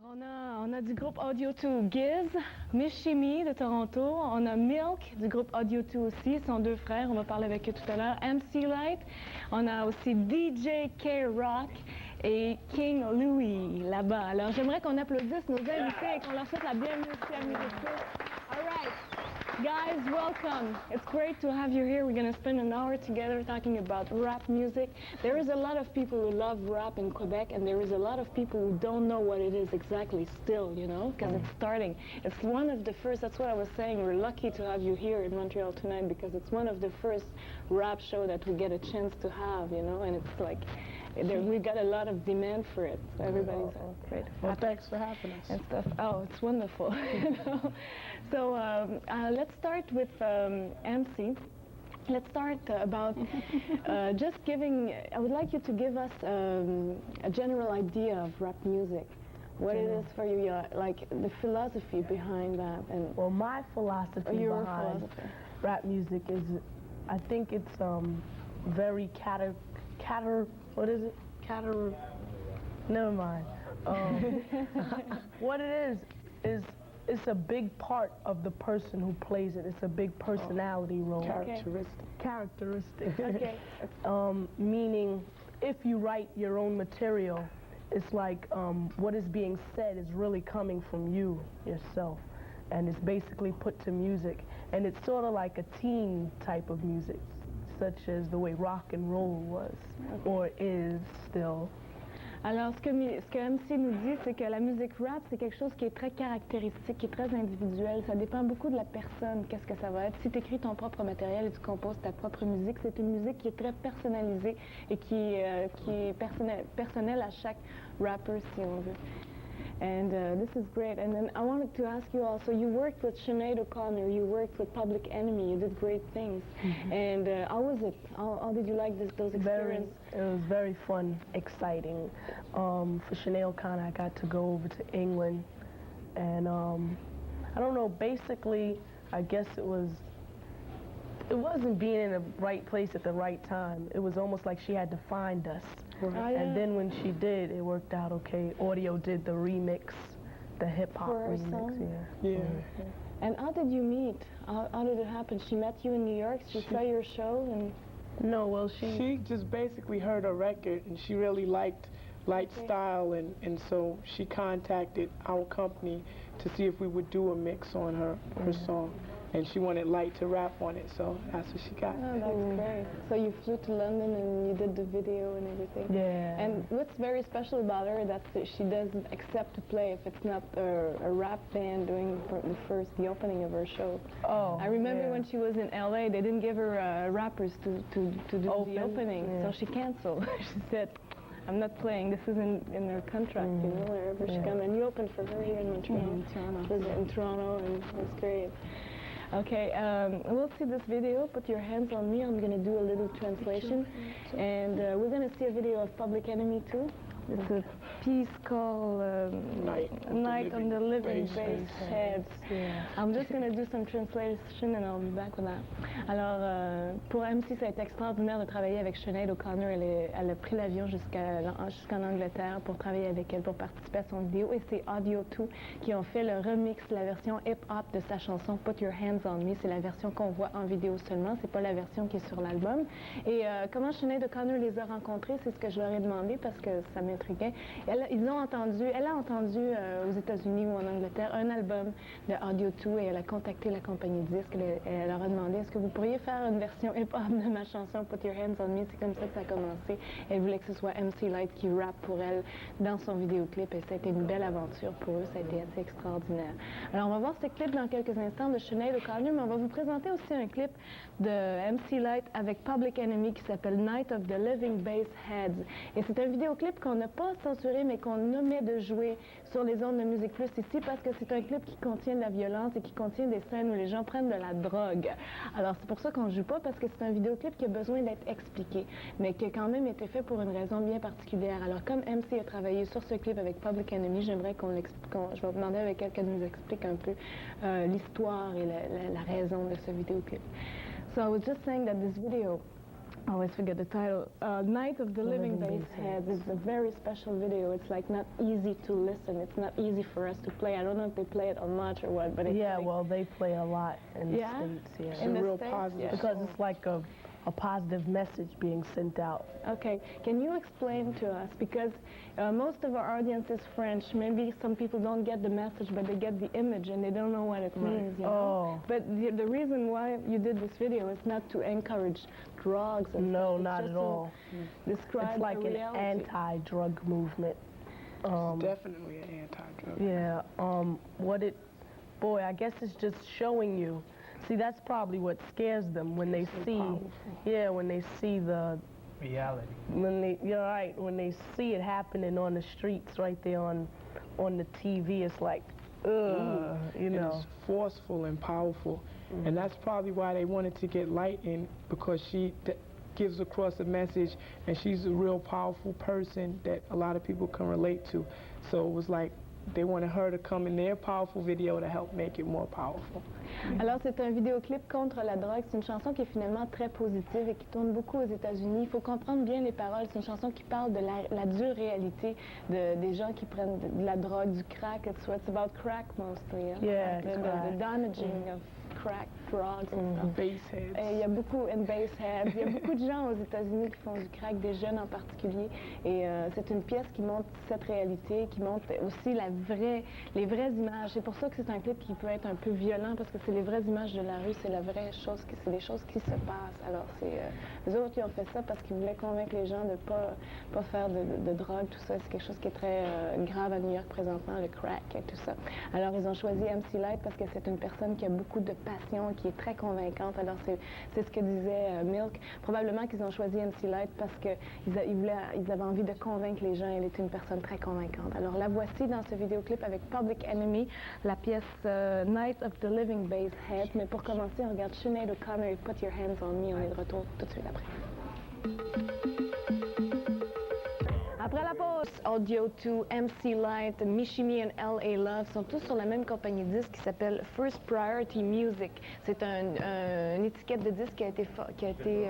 On a du groupe Audio 2 Giz, Miss Shimi de Toronto, on a Milk du groupe Audio 2 aussi, ce sont deux frères, on va parler avec eux tout à l'heure, MC Light, on a aussi DJ K-Rock et King Louis là-bas. Alors j'aimerais qu'on applaudisse nos invités et qu'on leur souhaite la bienvenue ici à Music Plus. All right. Guys, welcome. It's great to have you here. We're going to spend an hour together talking about rap music. There is a lot of people who love rap in Quebec, and there is a lot of people who don't know what it is exactly still, you know, because it's starting. It's one of the first, that's what I was saying, we're lucky to have you here in Montreal tonight because it's one of the first rap show that we get a chance to have, you know, and it's like, we've got a lot of demand for it. So everybody's great. Well, thanks for having us. And stuff. Oh, it's wonderful. You know? So let's start with MC. Let's start about just giving, I would like you to give us a general idea of rap music. What it is for you, like the philosophy behind that. And well, my philosophy behind rap music is, I think it's very what is it? Never mind. What it is it's a big part of the person who plays it. It's a big personality role. Characteristic. Okay. Meaning, if you write your own material, it's like what is being said is really coming from you, yourself. And it's basically put to music. And it's sort of like a teen type of music, such as the way rock and roll was, or is still. Alors, ce que MC nous dit, c'est que la musique rap, c'est quelque chose qui est très caractéristique, qui est très individuel. Ça dépend beaucoup de la personne, qu'est-ce que ça va être. Si tu écris ton propre matériel et tu composes ta propre musique, c'est une musique qui est très personnalisée et qui est personnelle à chaque rapper, si on veut. And this is great. And then I wanted to ask you also, you worked with Sinead O'Connor, you worked with Public Enemy, you did great things. And how was it? How did you like those experiences? It was very fun, exciting. For Sinead O'Connor, I got to go over to England. And I don't know, basically, I guess it wasn't being in the right place at the right time. It was almost like she had to find us. And then when she did, it worked out okay. Audio did the remix, the hip-hop remix. Song? Yeah. And how did you meet? How did it happen? She met you in New York? She saw your show? And no, well, she just basically heard a record, and she really liked Light's style, and so she contacted our company to see if we would do a mix on her song. And she wanted Light to rap on it, so that's what she got. Oh, that's great. So you flew to London and you did the video and everything. Yeah. And what's very special about her that she doesn't accept to play if it's not a rap band doing the opening of her show. Oh. I remember when she was in LA, they didn't give her rappers to do the opening, so she canceled. She said, I'm not playing, this isn't in her contract, you know, wherever she comes. And you opened for her here in Montreal. She was in Toronto, and it was great. Okay, we'll see this video. Put your hands on me. I'm going to do a little translation. And we're going to see a video of Public Enemy too. It's a piece called Night on the Living Bass Heads. Yeah. I'm just going to do some translation and I'll be back with that. Alors, pour MC, ça a été extraordinaire de travailler avec Sinead O'Connor. Elle a pris l'avion jusqu'en Angleterre pour travailler avec elle, pour participer à son vidéo. Et c'est Audio 2 qui ont fait le remix, la version hip-hop de sa chanson Put Your Hands on Me. C'est la version qu'on voit en vidéo seulement. C'est pas la version qui est sur l'album. Et comment Sinead O'Connor les a rencontrés, c'est ce que je leur ai demandé parce que ça m'intriguait. Elle a entendu aux États-Unis ou en Angleterre un album de Audio 2 et elle a contacté la compagnie de disques. Elle leur a demandé, est-ce que vous pourriez faire une version hip-hop de ma chanson Put Your Hands on Me? C'est comme ça que ça a commencé. Elle voulait que ce soit MC Light qui rappe pour elle dans son vidéoclip et ça a été une belle aventure pour eux. Ça a été assez extraordinaire. Alors on va voir ce clip dans quelques instants de Sinead O'Connor, mais on va vous présenter aussi un clip de MC Light avec Public Enemy qui s'appelle Night of the Living Bass Heads. Et c'est un vidéoclip qu'on n'a pas censuré, mais qu'on omet de jouer sur les ondes de Musique Plus ici parce que c'est un clip qui contient de la violence et qui contient des scènes où les gens prennent de la drogue. Alors c'est pour ça qu'on ne joue pas, parce que c'est un vidéoclip qui a besoin d'être expliqué, mais qui a quand même été fait pour une raison bien particulière. Alors comme MC a travaillé sur ce clip avec Public Enemy, j'aimerais je vais demander avec elle qu'elle nous explique un peu l'histoire et la raison de ce vidéoclip. So I was just saying that this video I always forget the title. Night of the Living Bassheads is a very special video. It's like not easy to listen. It's not easy for us to play. I don't know if they play it on much or what, but it's yeah, like, well, they play a lot in the States. Yeah, It's In a the real States? positive because song. it's like a positive message being sent out. Okay, can you explain to us, because most of our audience is French, maybe some people don't get the message, but they get the image and they don't know what it means, you know? Oh. But the reason why you did this video is not to encourage drugs and No, stuff. It's not just at to all. Describe It's like the an reality. anti-drug movement. Definitely an anti-drug. Yeah, boy, I guess it's just showing you. See, that's probably what scares them when they see, when they see the reality. you're right, when they see it happening on the streets right there on the TV, it's like, ugh, you And know. it's forceful and powerful. And that's probably why they wanted to get Light in, because she gives across a message, and she's a real powerful person that a lot of people can relate to. So it was like they wanted her to come in their powerful video to help make it more powerful. Alors, c'est un vidéoclip contre la drogue. C'est une chanson qui est finalement très positive et qui tourne beaucoup aux États-Unis. Il faut comprendre bien les paroles. C'est une chanson qui parle de la dure réalité des gens qui prennent de la drogue, du crack. It's about crack mostly. Hein? Yeah, The damaging of crack, drugs and stuff. Bassheads. Il y a beaucoup, and bassheads, il y a beaucoup de gens aux États-Unis qui font du crack, des jeunes en particulier. Et c'est une pièce qui montre cette réalité, qui montre aussi les vraies images. C'est pour ça que c'est un clip qui peut être un peu violent, parce que c'est les vraies images de la rue, c'est la vraie chose, c'est des choses qui se passent. Alors c'est eux autres qui ont fait ça parce qu'ils voulaient convaincre les gens de pas faire de drogue, tout ça. C'est quelque chose qui est très grave à New York présentement, le crack et tout ça. Alors ils ont choisi MC Lyte parce que c'est une personne qui a beaucoup de passion, qui est très convaincante. Alors c'est ce que disait Milk. Probablement qu'ils ont choisi MC Lyte parce qu'ils avaient envie de convaincre les gens. Elle est une personne très convaincante. Alors la voici dans ce vidéoclip avec Public Enemy, la pièce Night of the Living Bassheads. Mais pour commencer, on regarde Sinead O'Connor et Put Your Hands on Me. On est de retour tout de suite après. Après la pause, Audio 2, MC Lyte, Mishimi et L.A. Love sont tous sur la même compagnie de disques qui s'appelle First Priority Music. C'est une étiquette de disque qui a été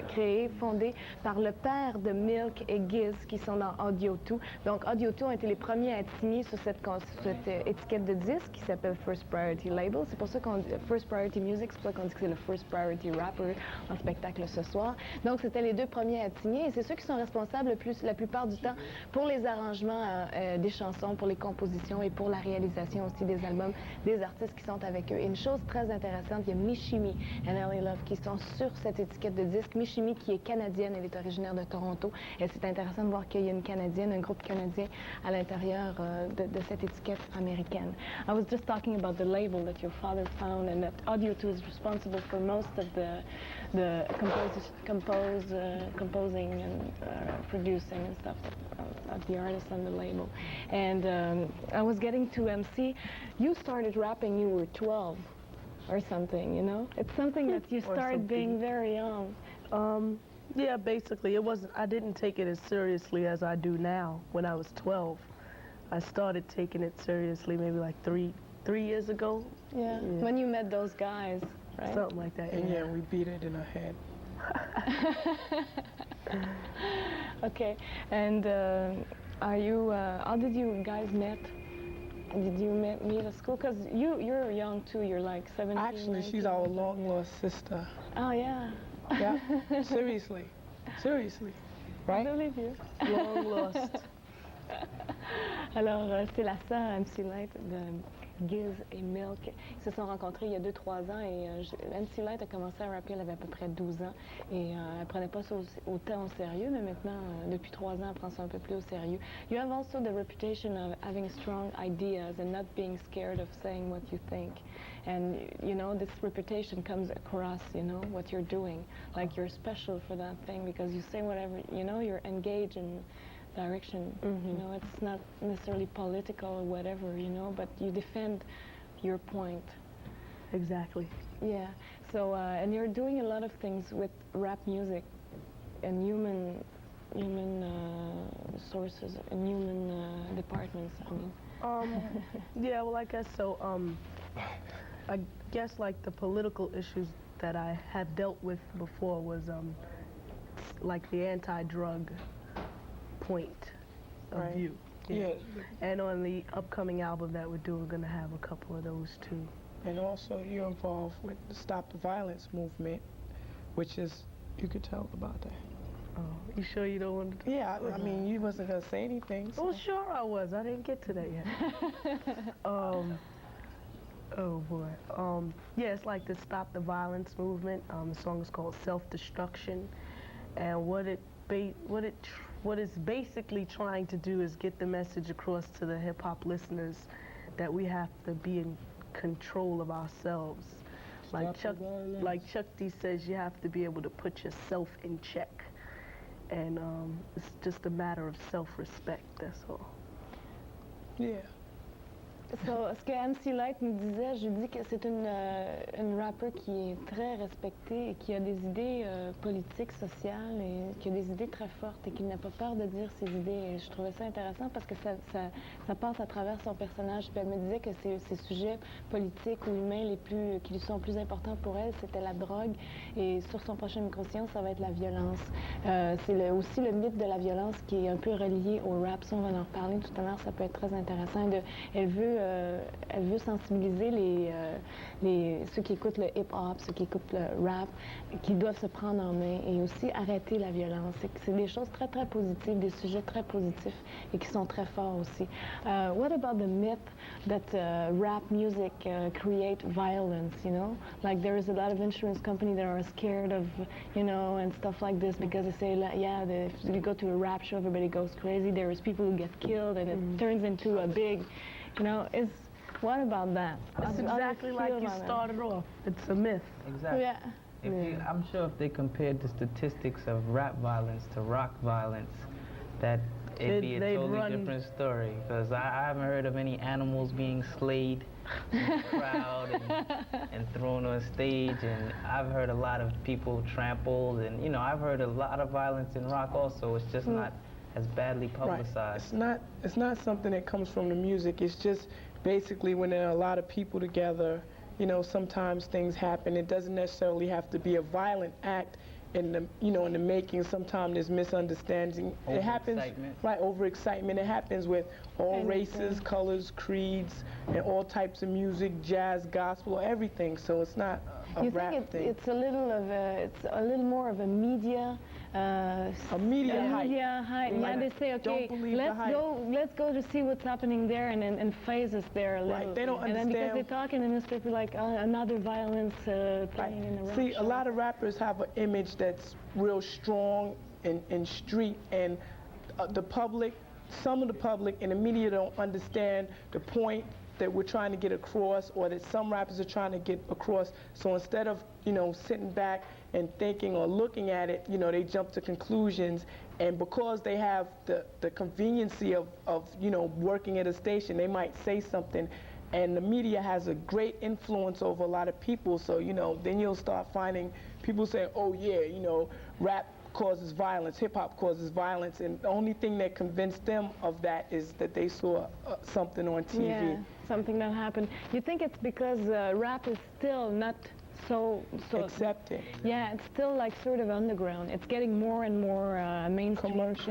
créée, fondée par le père de Milk et Giz qui sont dans Audio 2. Donc Audio 2 ont été les premiers à être signés sur cette étiquette de disque qui s'appelle First Priority Label. C'est pour ça qu'on dit First Priority Music, c'est pour ça qu'on dit que c'est le First Priority Rapper en spectacle ce soir. Donc c'était les deux premiers à être signés et c'est ceux qui sont responsables la plupart du temps pour les arrangements des chansons, pour les compositions et pour la réalisation aussi des albums des artistes qui sont avec eux. Et une chose très intéressante, il y a Mishimi et L.A. Love qui sont sur cette étiquette de disque. Mishimi qui est canadienne, elle est originaire de Toronto. Et c'est intéressant de voir qu'il y a une Canadienne, un groupe canadien à l'intérieur de cette étiquette américaine. I was just talking about the label that your father found and that Audio 2 is responsible for most of the composing and producing and stuff of the artist on the label. And I was getting to MC. You started rapping, you were 12 or something, you know? It's something that you started being very young. Yeah, basically, I didn't take it as seriously as I do now when I was 12. I started taking it seriously maybe like three years ago. Yeah. When you met those guys, right? Something like that. And yeah, we beat it in her head. Okay, and how did you guys met? Did you meet at school? Because you're young too, you're like 17, Actually, 19. she's our long-lost sister. Oh, yeah. Yeah, seriously. Seriously. I Right? believe you. Long lost. Alors, c'est la sœur MC Lyte de Giz et Milk. Ils se sont rencontrés il y a 2-3 ans et MC Lyte a commencé à rapper, elle avait à peu près 12 ans et elle prenait pas ça autant au sérieux, mais maintenant, depuis 3 ans, elle prend ça un peu plus au sérieux. You have also the reputation of having strong ideas and not being scared of saying what you think. And, you know, this reputation comes across, you know, what you're doing. Like you're special for that thing because you say whatever, you know, you're engaged in direction. You know, it's not necessarily political or whatever, you know, but you defend your point. Exactly. Yeah. So, and you're doing a lot of things with rap music and human sources and human departments. I mean. Yeah, well, I guess so. I guess like the political issues that I have dealt with before was like the anti-drug point of Right. view. Yeah. And on the upcoming album that we're doing, we're gonna have a couple of those too. And also you're involved with the Stop the Violence movement, which is, you could tell about that. Oh, you sure you don't want to? Yeah, I mean, you wasn't gonna say anything. So. Oh, sure I was. I didn't get to that yet. Oh boy. Yeah, it's like the Stop the Violence movement. The song is called Self-Destruction, and what it's basically trying to do is get the message across to the hip hop listeners that we have to be in control of ourselves. Like Chuck D says, you have to be able to put yourself in check, and it's just a matter of self-respect. That's all. Yeah. So, ce que MC Light nous disait, je lui dis que c'est une rapper qui est très respectée et qui a des idées politiques, sociales et qui a des idées très fortes et qui n'a pas peur de dire ses idées. Et je trouvais ça intéressant parce que ça passe à travers son personnage. Puis elle me disait que ses sujets politiques ou humains qui lui sont plus importants pour elle, c'était la drogue. Et sur son prochain micro-science, ça va être la violence. C'est aussi le mythe de la violence qui est un peu relié au rap. Ça, on va en reparler tout à l'heure, ça peut être très intéressant. Elle veut sensibiliser ceux qui écoutent le hip-hop, ceux qui écoutent le rap, qui doivent se prendre en main et aussi arrêter la violence. C'est des choses très, très positives, des sujets très positifs et qui sont très forts aussi. What about the myth that rap music create violence, you know? Like there is a lot of insurance companies that are scared of, you know, and stuff like this because they say, yeah, if you go to a rap show, everybody goes crazy. There is people who get killed and it turns into a big... You know, what about that? It's exactly like you started off. It's a myth. Exactly. Yeah. I'm sure if they compared the statistics of rap violence to rock violence, that it'd be a totally different story. Because I haven't heard of any animals being slayed in the crowd and thrown on stage. And I've heard a lot of people trampled. And, you know, I've heard a lot of violence in rock also. It's just not as badly publicized. Right. It's not something that comes from the music. It's just basically when there are a lot of people together, you know, sometimes things happen. It doesn't necessarily have to be a violent act in the, you know, in the making. Sometimes there's misunderstanding. It happens, right, overexcitement. It happens with all races, colors, creeds, and all types of music, jazz, gospel, everything. So it's not a rap thing. It's a little more of a media. A media hype. Yeah, they say, okay, let's go to see what's happening there and phase us there a little. Right, they don't understand. And then because they talk in the newspaper like another violence thing in the rap See, show. a lot of rappers have an image that's real strong and street, and the public, some of the public and the media don't understand the point that we're trying to get across, or that some rappers are trying to get across. So instead of, you know, sitting back and thinking or looking at it, you know, they jump to conclusions. And because they have the conveniency of, you know, working at a station, they might say something. And the media has a great influence over a lot of people. So, you know, then you'll start finding people saying, oh yeah, you know, rap causes violence, hip-hop causes violence, and the only thing that convinced them of that is that they saw something on TV. Yeah, something that happened. You think it's because rap is still not so accepted. Yeah, it's still like sort of underground. It's getting more and more mainstream. Commercial.